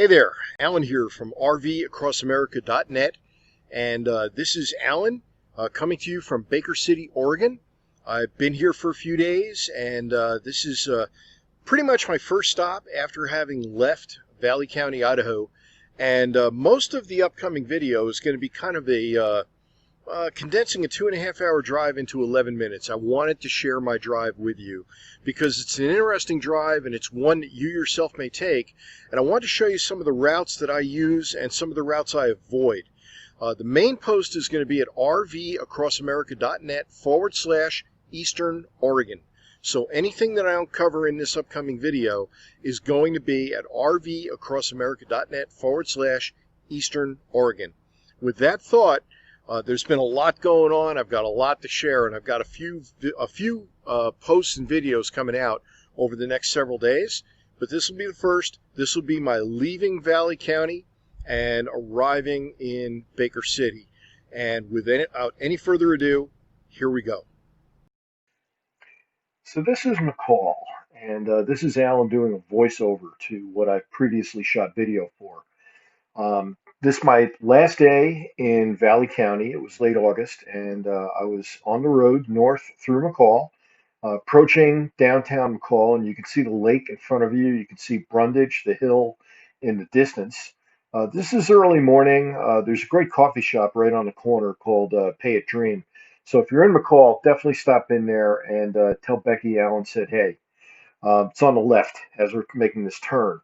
Hey there, Alan here from RVAcrossAmerica.net, and this is Alan coming to you from Baker City, Oregon. I've been here for a few days, and this is pretty much my first stop after having left Valley County, Idaho, and most of the upcoming video is going to be kind of a condensing a 2.5 hour drive into 11 minutes. I wanted to share my drive with you because it's an interesting drive and it's one that you yourself may take. And I want to show you some of the routes that I use and some of the routes I avoid. The main post is going to be at rvacrossAmerica.net/Eastern Oregon. So anything that I don't cover in this upcoming video is going to be at rvacrossAmerica.net/Eastern Oregon. With that thought, there's been a lot going on. I've got a lot to share, and I've got a few posts and videos coming out over the next several days. But this will be the first. This will be my leaving Valley County and arriving in Baker City. And without any further ado, here we go. So this is McCall, and this is Alan doing a voiceover to what I previously shot video for. This is my last day in Valley County. It was late August, and I was on the road north through McCall, approaching downtown McCall, and you can see the lake in front of you. You can see Brundage, the hill in the distance. This is early morning. There's a great coffee shop right on the corner called Pay It Dream. So if you're in McCall, definitely stop in there and tell Becky Allen said hey. It's on the left as we're making this turn.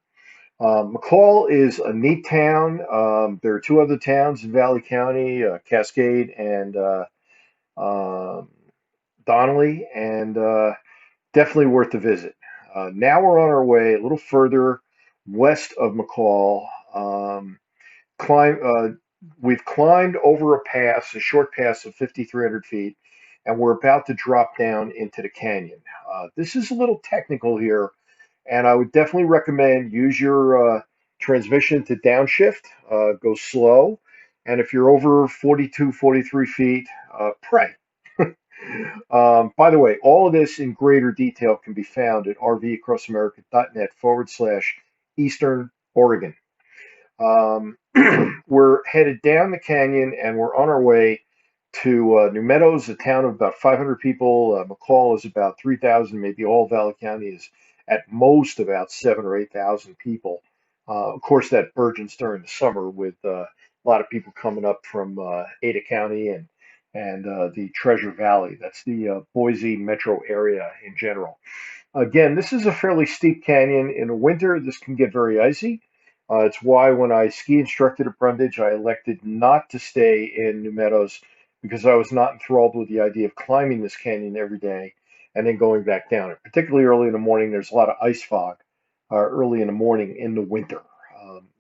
McCall is a neat town. There are two other towns in Valley County, Cascade and Donnelly, and definitely worth the visit. Now we're on our way a little further west of McCall. Climb, we've climbed over a pass, a short pass of 5,300 feet, and we're about to drop down into the canyon. This is a little technical here, and I would definitely recommend use your transmission to downshift, go slow, and if you're over 42, 43 feet, pray. By the way, all of this in greater detail can be found at rvacrossAmerica.net/Eastern Oregon. We're headed down the canyon and we're on our way to New Meadows, a town of about 500 people. McCall is about 3,000, maybe all Valley County is at most about 7,000 or 8,000 people. Of course, that burgeons during the summer with a lot of people coming up from Ada County and the Treasure Valley. That's the Boise metro area in general. Again, this is a fairly steep canyon. In the winter, this can get very icy. It's why when I ski instructed at Brundage, I elected not to stay in New Meadows because I was not enthralled with the idea of climbing this canyon every day and then going back down it. Particularly early in the morning, there's a lot of ice fog early in the morning in the winter.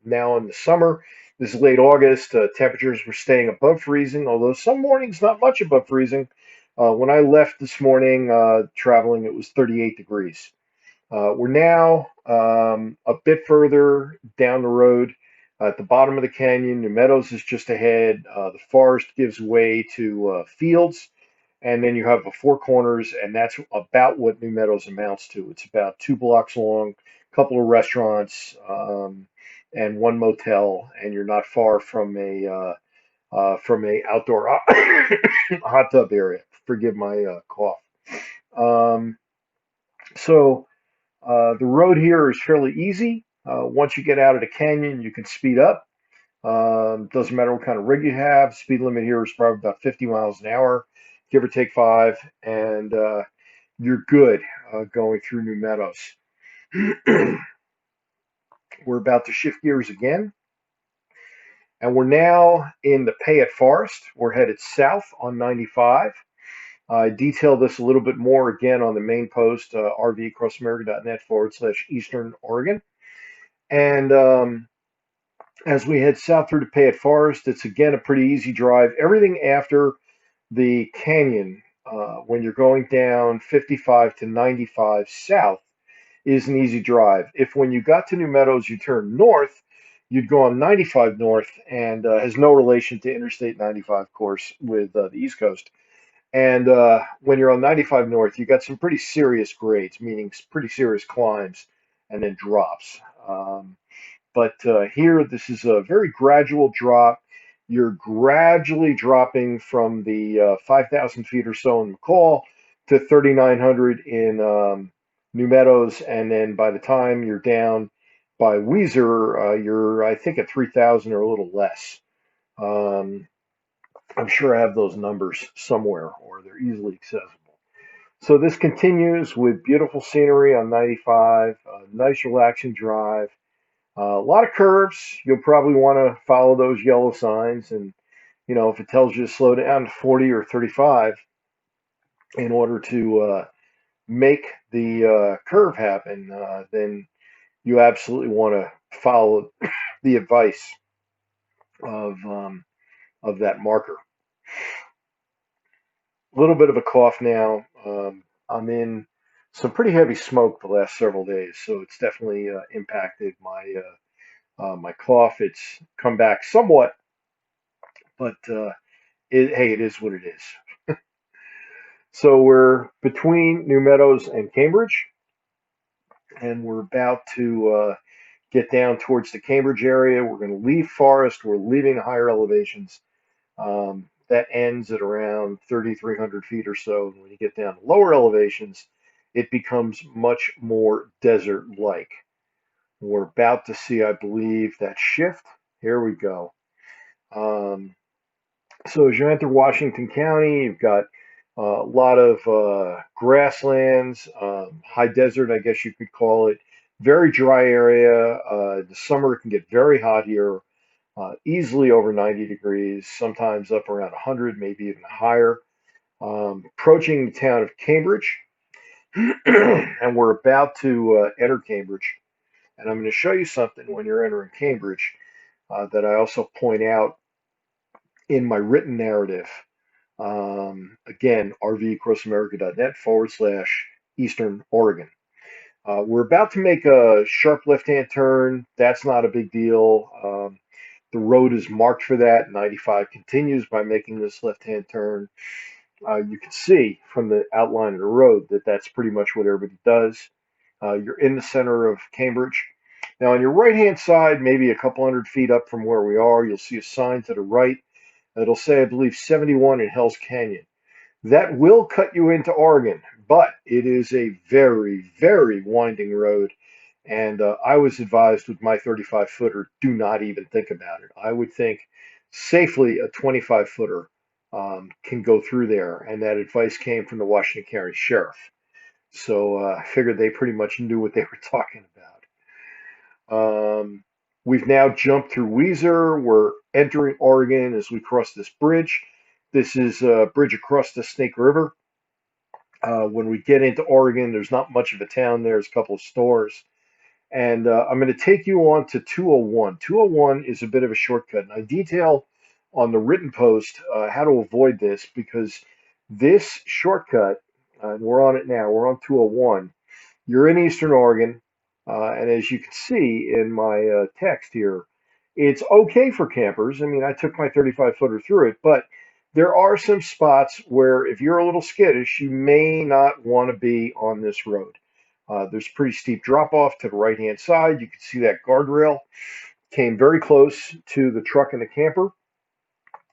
Now in the summer, this is late August, temperatures were staying above freezing, although some mornings not much above freezing. When I left this morning traveling, it was 38 degrees. We're now a bit further down the road at the bottom of the canyon. New Meadows is just ahead. The forest gives way to fields, and then you have the four corners, and that's about what New Meadows amounts to. It's about 2 blocks long, a couple of restaurants, and one motel, and you're not far from a outdoor hot tub area. Forgive my cough. So. The road here is fairly easy. Once you get out of the canyon, you can speed up. Doesn't matter what kind of rig you have. Speed limit here is probably about 50 miles an hour, give or take 5, and you're good going through New Meadows. We're about to shift gears again, and we're now in the Payette Forest. We're headed south on 95. I detail this a little bit more again on the main post, rvacrossAmerica.net/Eastern Oregon. And as we head south through the Payette Forest, it's again a pretty easy drive. Everything after the canyon, when you're going down 55 to 95 south, is an easy drive. If when you got to New Meadows, you turn north, you'd go on 95 north and has no relation to Interstate 95, of course, with the East Coast. And when you're on 95 north, you got some pretty serious grades, meaning pretty serious climbs and then drops. But here, this is a very gradual drop. You're gradually dropping from the 5,000 feet or so in McCall to 3,900 in New Meadows, and then by the time you're down by Weiser, you're I think at 3,000 or a little less. Um, I'm sure I have those numbers somewhere, or they're easily accessible. So this continues with beautiful scenery on 95, nice relaxing drive, a lot of curves. You'll probably want to follow those yellow signs, and if it tells you to slow down to 40 or 35 in order to make the curve happen, then you absolutely want to follow the advice of that marker. A little bit of a cough now. I'm in some pretty heavy smoke the last several days, so it's definitely impacted my cough. It's come back somewhat, but hey, it is what it is. So we're between New Meadows and Cambridge, and we're about to get down towards the Cambridge area. We're going to leave forest. We're leaving higher elevations. That ends at around 3,300 feet or so. And when you get down to lower elevations, it becomes much more desert-like. We're about to see, I believe, that shift. Here we go. So as you enter Washington County, you've got a lot of grasslands, high desert, I guess you could call it. Very dry area. The summer it can get very hot here, easily over 90 degrees, sometimes up around 100, maybe even higher. Approaching the town of Cambridge, and we're about to enter Cambridge. And I'm going to show you something when you're entering Cambridge that I also point out in my written narrative. Again, rvacrossamerica.net/Eastern Oregon. We're about to make a sharp left-hand turn. That's not a big deal. The road is marked for that. 95 continues by making this left-hand turn. You can see from the outline of the road that that's pretty much what everybody does. You're in the center of Cambridge. Now, on your right-hand side, maybe a couple hundred feet up from where we are, you'll see a sign to the right. It'll say, I believe, 71 in Hell's Canyon. That will cut you into Oregon, but it is a very, very winding road. And I was advised with my 35 footer, do not even think about it. I would think safely a 25 footer can go through there. And that advice came from the Washington County Sheriff. So I figured they pretty much knew what they were talking about. We've now jumped through Weiser. We're entering Oregon as we cross this bridge. This is a bridge across the Snake River. When we get into Oregon, there's not much of a town there. There's a couple of stores. And I'm going to take you on to 201. 201 is a bit of a shortcut. And I detail on the written post how to avoid this because this shortcut, and we're on it now, we're on 201. You're in Eastern Oregon. And as you can see in my text here, it's okay for campers. I mean, I took my 35 footer through it, but there are some spots where if you're a little skittish, you may not want to be on this road. There's pretty steep drop off to the right hand side. You can see that guardrail came very close to the truck and the camper.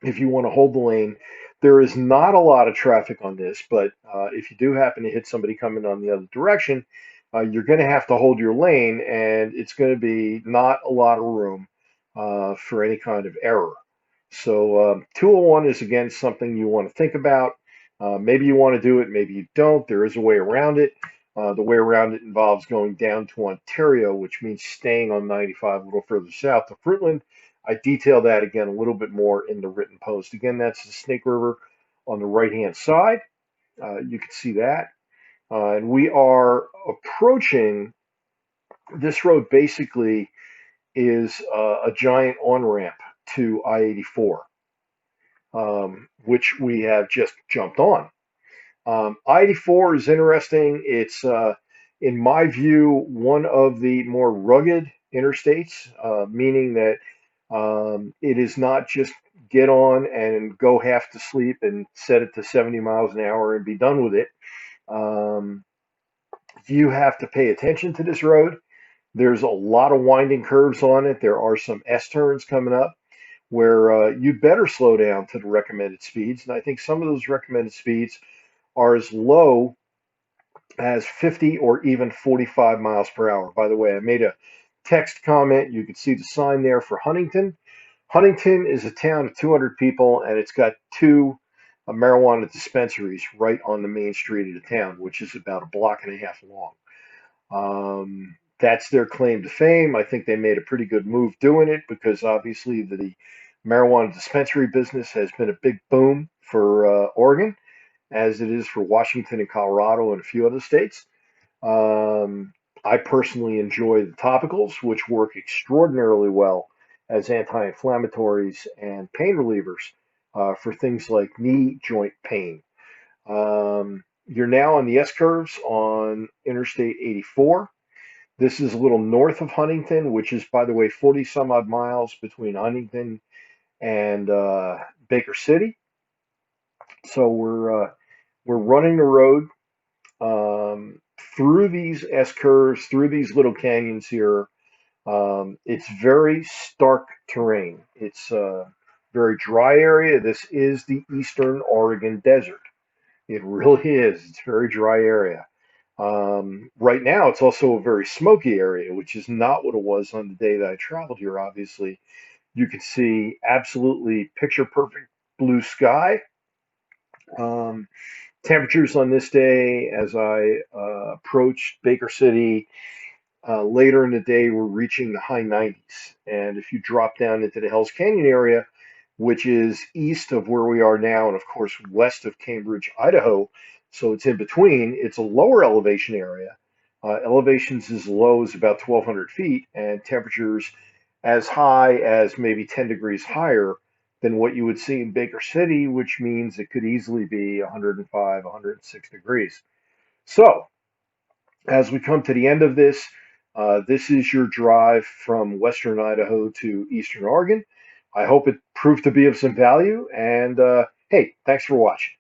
If you want to hold the lane, there is not a lot of traffic on this, but if you do happen to hit somebody coming on the other direction, you're going to have to hold your lane, and it's going to be not a lot of room for any kind of error. So 201 is, again, something you want to think about. Maybe you want to do it, maybe you don't. There is a way around it. The way around it involves going down to Ontario, which means staying on 95 a little further south to Fruitland. I detail that again a little bit more in the written post. Again, that's the Snake River on the right-hand side. You can see that. And we are approaching this road basically is a giant on-ramp to I-84, which we have just jumped on. I-84 is interesting. It's, in my view, one of the more rugged interstates, meaning that it is not just get on and go half to sleep and set it to 70 miles an hour and be done with it. You have to pay attention to this road. There's a lot of winding curves on it. There are some S turns coming up where you'd better slow down to the recommended speeds. And I think some of those recommended speeds are as low as 50 or even 45 miles per hour. By the way, I made a text comment. You can see the sign there for Huntington. Huntington is a town of 200 people, and it's got two marijuana dispensaries right on the main street of the town, which is about a block and a half long. That's their claim to fame. I think they made a pretty good move doing it because obviously the marijuana dispensary business has been a big boom for Oregon, as it is for Washington and Colorado and a few other states. Um, I personally enjoy the topicals, which work extraordinarily well as anti-inflammatories and pain relievers for things like knee joint pain. You're now on the S curves on Interstate 84. This is a little north of Huntington, which is, by the way, 40 some odd miles between Huntington and Baker City. So we're running the road through these S curves, through these little canyons here. It's very stark terrain. It's a very dry area. This is the Eastern Oregon Desert. It really is. It's a very dry area. Right now, it's also a very smoky area, which is not what it was on the day that I traveled here. Obviously, you can see absolutely picture perfect blue sky. Um, Temperatures on this day, as I approached Baker City later in the day, were reaching the high 90s. And if you drop down into the Hells Canyon area, which is east of where we are now, and of course west of Cambridge, Idaho, so it's in between, it's a lower elevation area. Elevations as low as about 1,200 feet, and temperatures as high as maybe 10 degrees higher than what you would see in Baker City, which means it could easily be 105, 106 degrees. So, as we come to the end of this, this is your drive from Western Idaho to Eastern Oregon. I hope it proved to be of some value. And hey, thanks for watching.